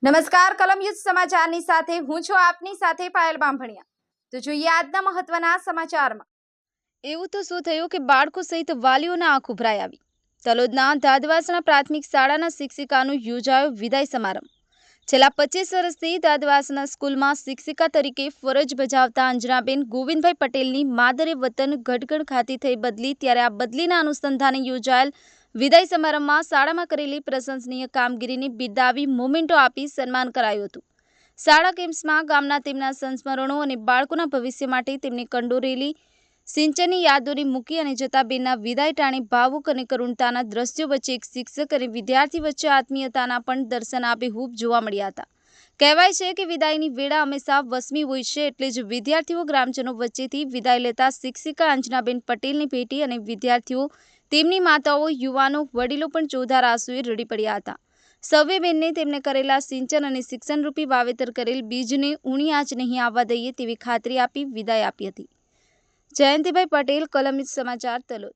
નમસ્કાર કલમ યુદ્ધ સમાચારની સાથે હું છું આપની સાથે પાયલ બામભણિયા। તો જોઈએ આજના મહત્વના સમાચારમાં। એવું તો શું થયું કે બાળકો સહિત વાલીઓના આંખ ઉભરાઈ આવી। તલોદના દાદવાસણા પ્રાથમિક શાળાના શિક્ષિકાનું યોજાયો વિદાય સમારંભ। છેલ્લા 25 વર્ષથી દાદવાસણા સ્કૂલમાં શિક્ષિકા તરીકે ફરજ બજાવતા અંજનાબેન ગોવિંદભાઈ પટેલની માદરે વતન ગઢગણ ખાતે થઈ બદલી, ત્યારે આ બદલીના અનુસંધાને યોજાયેલ વિદાય સમારંભમાં શાળામાં કરેલી પ્રશંસનીય કામગીરીને બિરદાવી મોમેન્ટો આપી સન્માન કરાયું હતું। શાળા કેમ્પસમાં ગામના તેમના સંસ્મરણો અને બાળકોના ભવિષ્ય માટે તેમને કંડોરેલી સિંચનની યાદોને મૂકી અને જતાબેનના વિદાય ટાણે ભાવુક અને કરુણતાના દ્રશ્યો વચ્ચે એક શિક્ષક અને વિદ્યાર્થી વચ્ચે આત્મીયતાના પણ દર્શન આબેહૂબ જોવા મળ્યા હતા। કહેવાય છે કે વિદાયની વેળા હંમેશા વસમી હોય છે, એટલે જ વિદ્યાર્થીઓ ગ્રામજનો વચ્ચેથી વિદાય લેતા શિક્ષિકા અંજનાબેન પટેલની ભેટી અને વિદ્યાર્થીઓ, તેમની માતાઓ, યુવાનો, વડીલો પણ જોરદાર આંસુએ રડી પડ્યા હતા। સૌએ બેનને તેમને કરેલા સિંચન અને શિક્ષણરૂપી વાવેતર કરેલ બીજને ઊણી આંચ નહીં આવવા દઈએ તેવી ખાતરી આપી વિદાય આપી હતી। જયંતિભાઈ પટેલ, કલમ યુદ્ધ સમાચાર, તલોદ।